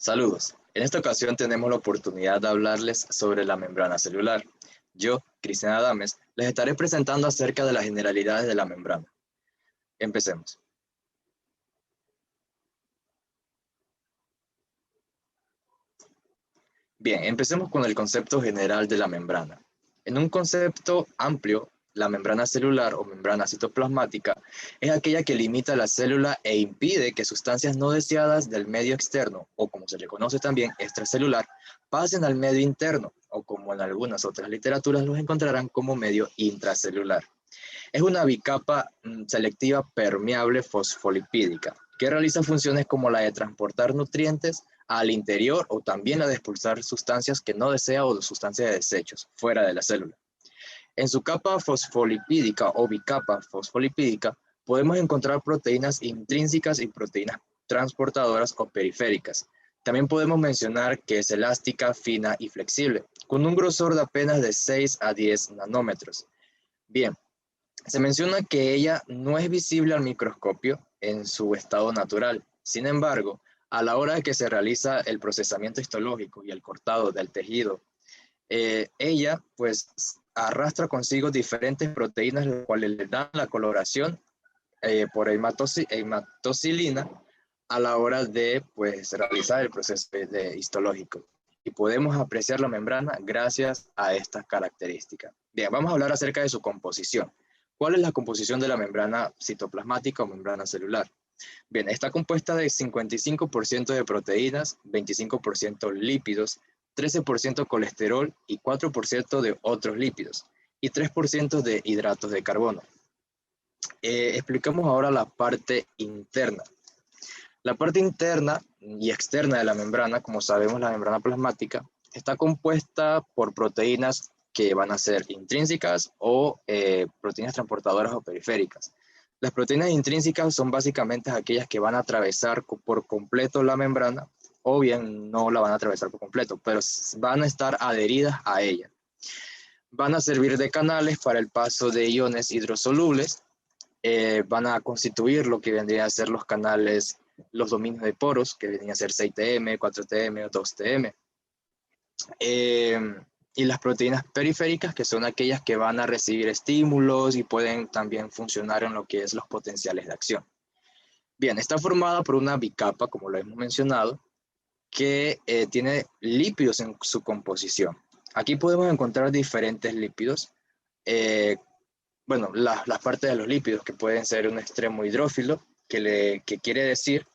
Saludos. En esta ocasión tenemos la oportunidad de hablarles sobre la membrana celular. Yo, Cristian Adames, les estaré presentando acerca de las generalidades de la membrana. Empecemos. Bien, empecemos con el concepto general de la membrana. En un concepto amplio, la membrana celular o membrana citoplasmática es aquella que limita la célula e impide que sustancias no deseadas del medio externo, o como se le conoce también extracelular, pasen al medio interno, o como en algunas otras literaturas los encontrarán como medio intracelular. Es una bicapa selectiva permeable fosfolipídica que realiza funciones como la de transportar nutrientes al interior o también la de expulsar sustancias que no desea o sustancias de desechos fuera de la célula. En su capa fosfolipídica o bicapa fosfolipídica podemos encontrar proteínas intrínsecas y proteínas transportadoras o periféricas. También podemos mencionar que es elástica, fina y flexible, con un grosor de apenas de 6 a 10 nanómetros. Bien, se menciona que ella no es visible al microscopio en su estado natural. Sin embargo, a la hora de que se realiza el procesamiento histológico y el cortado del tejido, ella pues arrastra consigo diferentes proteínas, las cuales le dan la coloración por hematocilina a la hora de pues realizar el proceso histológico. Y podemos apreciar la membrana gracias a estas características. Bien, vamos a hablar acerca de su composición. ¿Cuál es la composición de la membrana citoplasmática o membrana celular? Bien, está compuesta de 55% de proteínas, 25% lípidos, 13% colesterol y 4% de otros lípidos y 3% de hidratos de carbono. Explicamos ahora la parte interna. La parte interna y externa de la membrana, como sabemos, la membrana plasmática, está compuesta por proteínas que van a ser intrínsecas o proteínas transportadoras o periféricas. Las proteínas intrínsecas son básicamente aquellas que van a atravesar por completo la membrana, o bien no la van a atravesar por completo, pero van a estar adheridas a ella. Van a servir de canales para el paso de iones hidrosolubles, van a constituir lo que vendría a ser los canales, los dominios de poros, que vendrían a ser 6TM, 4TM o 2TM. Y las proteínas periféricas, que son aquellas que van a recibir estímulos y pueden también funcionar en lo que es los potenciales de acción. Bien, está formada por una bicapa, como lo hemos mencionado, que tiene lípidos en su composición. Aquí podemos encontrar diferentes lípidos. Bueno, las partes de los lípidos, que pueden ser un extremo hidrófilo, que quiere decir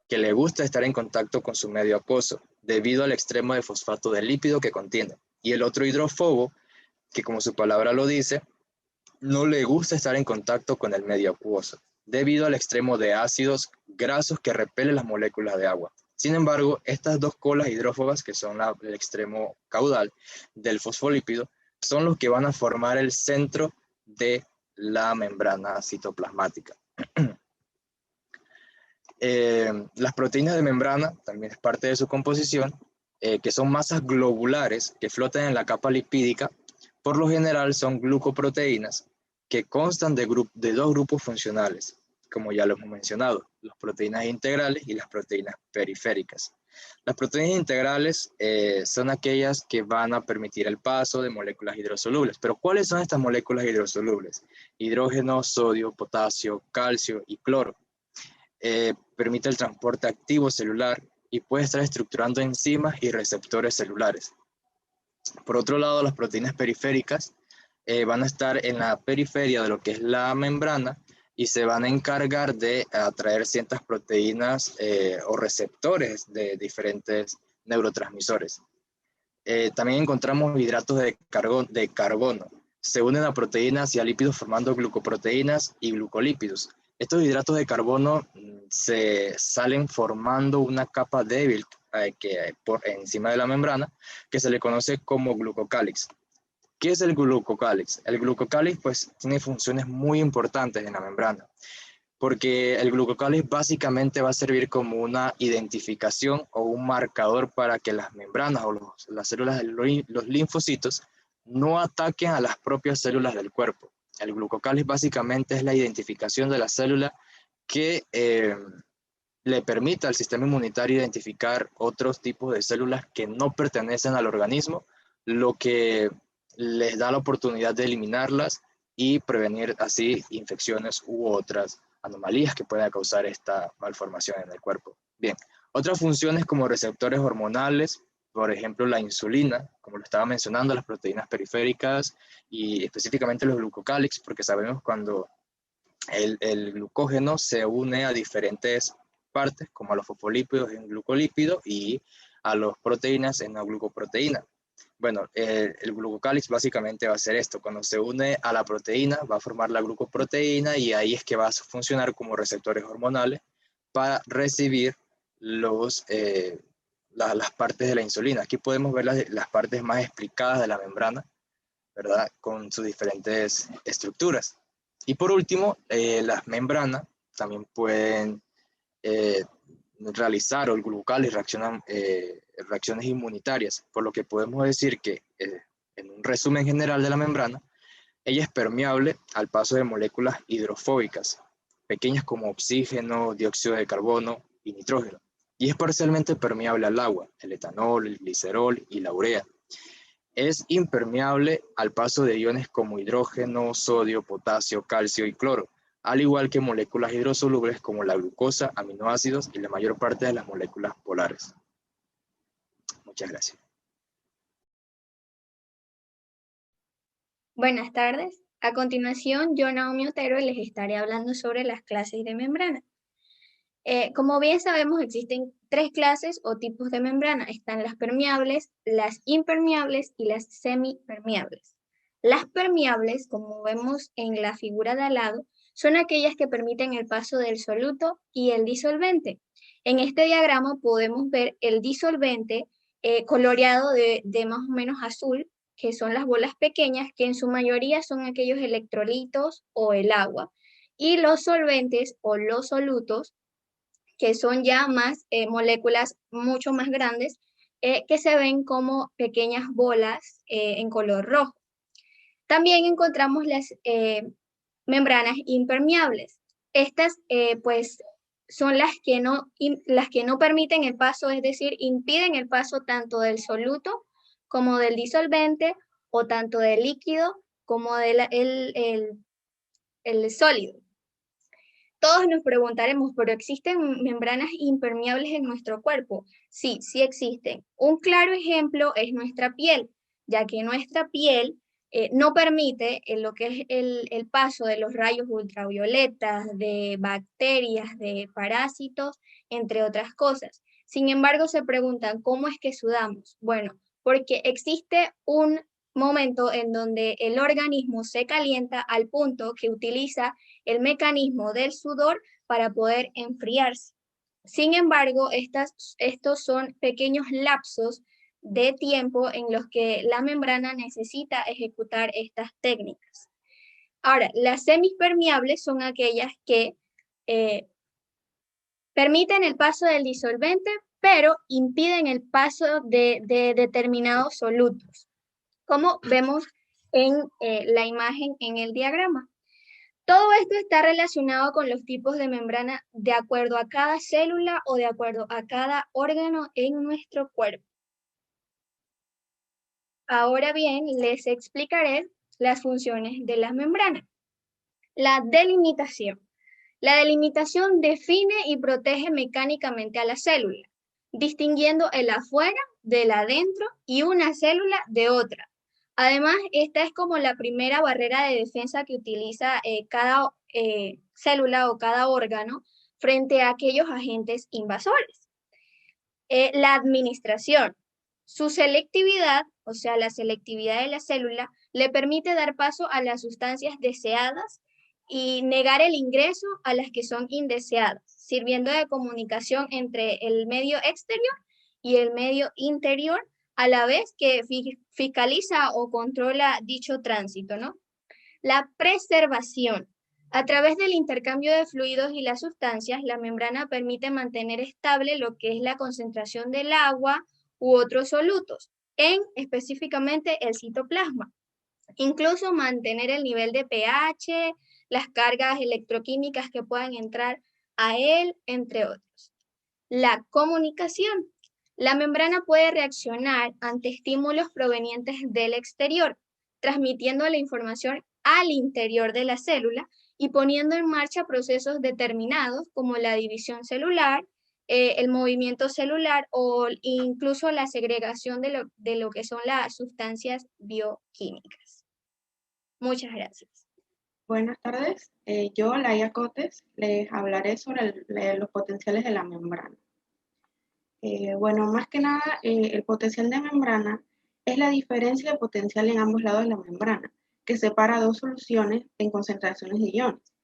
que le gusta estar en contacto con su medio acuoso, debido al extremo de fosfato del lípido que contiene. Y el otro hidrófobo, que como su palabra lo dice, no le gusta estar en contacto con el medio acuoso, debido al extremo de ácidos grasos que repelen las moléculas de agua. Sin embargo, estas dos colas hidrófobas, que son el extremo caudal del fosfolípido, son los que van a formar el centro de la membrana citoplasmática. Las proteínas de membrana, también es parte de su composición, que son masas globulares que flotan en la capa lipídica. Por lo general son glucoproteínas que constan de dos grupos funcionales, como ya lo hemos mencionado, las proteínas integrales y las proteínas periféricas. Las proteínas integrales son aquellas que van a permitir el paso de moléculas hidrosolubles. Pero ¿cuáles son estas moléculas hidrosolubles? Hidrógeno, sodio, potasio, calcio y cloro. Permite el transporte activo celular y puede estar estructurando enzimas y receptores celulares. Por otro lado, las proteínas periféricas van a estar en la periferia de lo que es la membrana y se van a encargar de atraer ciertas proteínas o receptores de diferentes neurotransmisores. También encontramos hidratos de carbono. Se unen a proteínas y a lípidos formando glucoproteínas y glucolípidos. Estos hidratos de carbono se salen formando una capa débil por encima de la membrana, que se le conoce como glucocálix. ¿Qué es el glucocálix? El glucocálix pues tiene funciones muy importantes en la membrana, porque el glucocálix básicamente va a servir como una identificación o un marcador para que las membranas o las células de los linfocitos no ataquen a las propias células del cuerpo. El glucocálix básicamente es la identificación de la célula que le permite al sistema inmunitario identificar otros tipos de células que no pertenecen al organismo, lo que les da la oportunidad de eliminarlas y prevenir así infecciones u otras anomalías que puedan causar esta malformación en el cuerpo. Bien, otras funciones como receptores hormonales, por ejemplo la insulina, como lo estaba mencionando, las proteínas periféricas y específicamente los glucocálix, porque sabemos cuando el glucógeno se une a diferentes partes, como a los fosfolípidos en glucolípido y a las proteínas en la glucoproteína. Bueno, el glucocálix básicamente va a hacer esto. Cuando se une a la proteína, va a formar la glucoproteína y ahí es que va a funcionar como receptores hormonales para recibir las partes de la insulina. Aquí podemos ver las partes más explicadas de la membrana, ¿verdad? Con sus diferentes estructuras. Y por último, las membranas también pueden realizar, o el glucólisis reaccionan reacciones inmunitarias, por lo que podemos decir que, en un resumen general de la membrana, ella es permeable al paso de moléculas hidrofóbicas, pequeñas como oxígeno, dióxido de carbono y nitrógeno, y es parcialmente permeable al agua, el etanol, el glicerol y la urea. Es impermeable al paso de iones como hidrógeno, sodio, potasio, calcio y cloro, al igual que moléculas hidrosolubles como la glucosa, aminoácidos y la mayor parte de las moléculas polares. Muchas gracias. Buenas tardes. A continuación, yo, Naomi Otero, les estaré hablando sobre las clases de membrana. Como bien sabemos, existen tres clases o tipos de membrana. Están las permeables, las impermeables y las semipermeables. Las permeables, como vemos en la figura de al lado, son aquellas que permiten el paso del soluto y el disolvente. En este diagrama podemos ver el disolvente coloreado de más o menos azul, que son las bolas pequeñas, que en su mayoría son aquellos electrolitos o el agua, y los solventes o los solutos, que son ya más moléculas mucho más grandes, que se ven como pequeñas bolas en color rojo. También encontramos las membranas impermeables. Estas pues son las que no permiten el paso, es decir, impiden el paso tanto del soluto como del disolvente, o tanto del líquido como del el sólido. Todos nos preguntaremos, ¿pero existen membranas impermeables en nuestro cuerpo? Sí, sí existen. Un claro ejemplo es nuestra piel, ya que nuestra piel no permite lo que es el paso de los rayos ultravioletas, de bacterias, de parásitos, entre otras cosas. Sin embargo, se preguntan, ¿cómo es que sudamos? Bueno, porque existe un momento en donde el organismo se calienta al punto que utiliza el mecanismo del sudor para poder enfriarse. Sin embargo, estos son pequeños lapsos de tiempo en los que la membrana necesita ejecutar estas técnicas. Ahora, las semipermeables son aquellas que permiten el paso del disolvente, pero impiden el paso de determinados solutos, como vemos en la imagen en el diagrama. Todo esto está relacionado con los tipos de membrana de acuerdo a cada célula o de acuerdo a cada órgano en nuestro cuerpo. Ahora bien, les explicaré las funciones de las membranas. La delimitación. La delimitación define y protege mecánicamente a la célula, distinguiendo el afuera del adentro y una célula de otra. Además, esta es como la primera barrera de defensa que utiliza cada célula o cada órgano frente a aquellos agentes invasores. La administración. Su selectividad, o sea, la selectividad de la célula, le permite dar paso a las sustancias deseadas y negar el ingreso a las que son indeseadas, sirviendo de comunicación entre el medio exterior y el medio interior, a la vez que fiscaliza o controla dicho tránsito, ¿no? La preservación. A través del intercambio de fluidos y las sustancias, la membrana permite mantener estable lo que es la concentración del agua u otros solutos, en específicamente el citoplasma. Incluso mantener el nivel de pH, las cargas electroquímicas que puedan entrar a él, entre otros. La comunicación. La membrana puede reaccionar ante estímulos provenientes del exterior, transmitiendo la información al interior de la célula y poniendo en marcha procesos determinados como la división celular, el movimiento celular o incluso la segregación de lo que son las sustancias bioquímicas. Muchas gracias. Buenas tardes, yo, Laia Cotes, les hablaré sobre los potenciales de la membrana. Bueno, más que nada, el potencial de membrana es la diferencia de potencial en ambos lados de la membrana, que separa dos soluciones en concentraciones de iones.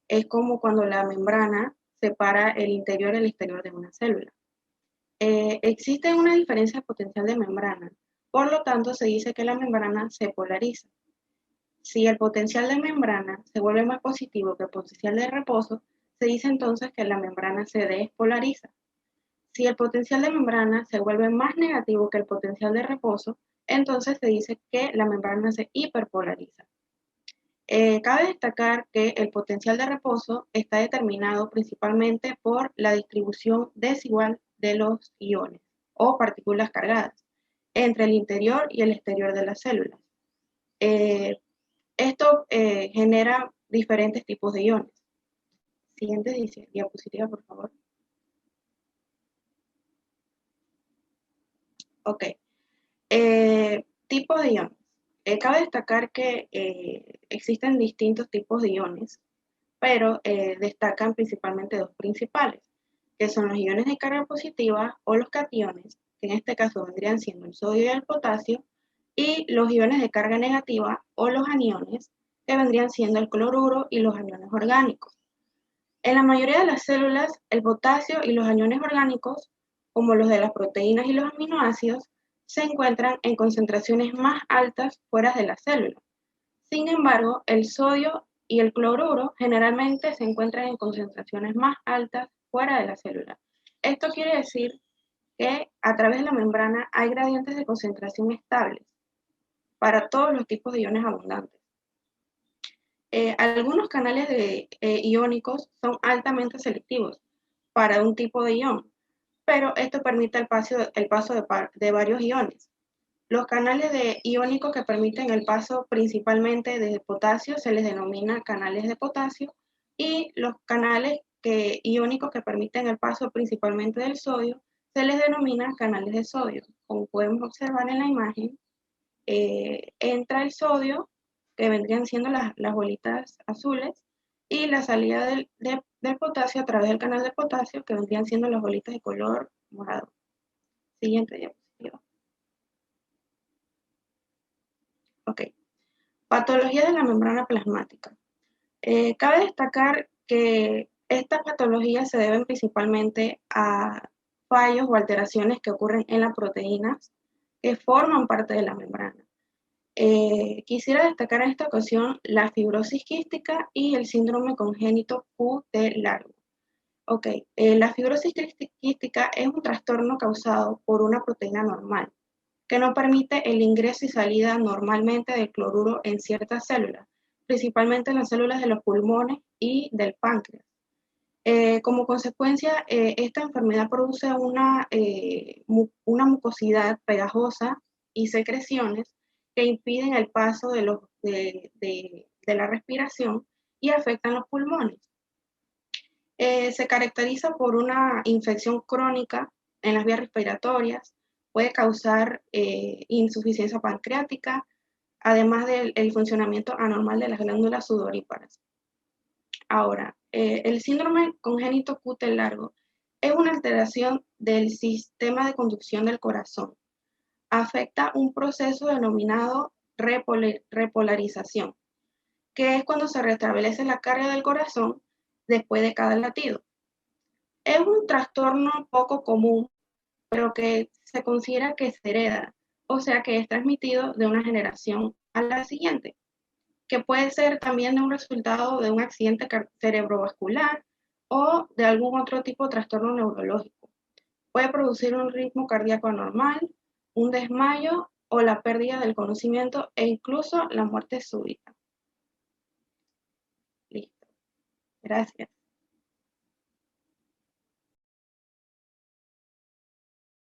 Es como cuando la membrana separa el interior y el exterior de una célula. Existe una diferencia de potencial de membrana, por lo tanto se dice que la membrana se polariza. Si el potencial de membrana se vuelve más positivo que el potencial de reposo, se dice entonces que la membrana se despolariza. Si el potencial de membrana se vuelve más negativo que el potencial de reposo, entonces se dice que la membrana se hiperpolariza. Cabe destacar que el potencial de reposo está determinado principalmente por la distribución desigual de los iones o partículas cargadas entre el interior y el exterior de las células. Esto genera diferentes tipos de iones. Siguiente diapositiva, por favor. Ok. Tipos de iones. Cabe destacar que existen distintos tipos de iones, pero destacan principalmente dos principales, que son los iones de carga positiva o los cationes, que en este caso vendrían siendo el sodio y el potasio, y los iones de carga negativa o los aniones, que vendrían siendo el cloruro y los aniones orgánicos. En la mayoría de las células, el potasio y los aniones orgánicos, como los de las proteínas y los aminoácidos, se encuentran en concentraciones más altas fuera de la célula. Sin embargo, el sodio y el cloruro generalmente se encuentran en concentraciones más altas fuera de la célula. Esto quiere decir que a través de la membrana hay gradientes de concentración estables para todos los tipos de iones abundantes. Algunos canales iónicos son altamente selectivos para un tipo de ion, pero esto permite el paso de varios iones. Los canales iónicos que permiten el paso principalmente de potasio se les denomina canales de potasio, y los canales iónicos que permiten el paso principalmente del sodio se les denomina canales de sodio. Como podemos observar en la imagen, entra el sodio, que vendrían siendo las bolitas azules, y la salida del potasio a través del canal de potasio, que vendrían siendo las bolitas de color morado. Siguiente diapositiva. Ok. Patología de la membrana plasmática. Cabe destacar que estas patologías se deben principalmente a fallos o alteraciones que ocurren en las proteínas que forman parte de la membrana. Quisiera destacar en esta ocasión la fibrosis quística y el síndrome congénito QT largo. Ok, la fibrosis quística es un trastorno causado por una proteína normal que no permite el ingreso y salida normalmente del cloruro en ciertas células, principalmente en las células de los pulmones y del páncreas. Como consecuencia, esta enfermedad produce una mucosidad pegajosa y secreciones que impiden el paso de la respiración y afectan los pulmones. Se caracteriza por una infección crónica en las vías respiratorias, puede causar insuficiencia pancreática, además del funcionamiento anormal de las glándulas sudoríparas. Ahora, el síndrome congénito QT largo es una alteración del sistema de conducción del corazón. Afecta un proceso denominado repolarización, que es cuando se restablece la carga del corazón después de cada latido. Es un trastorno poco común, pero que se considera que se hereda, o sea que es transmitido de una generación a la siguiente, que puede ser también de un resultado de un accidente cerebrovascular o de algún otro tipo de trastorno neurológico. Puede producir un ritmo cardíaco anormal, un desmayo o la pérdida del conocimiento e incluso la muerte súbita. Listo. Gracias.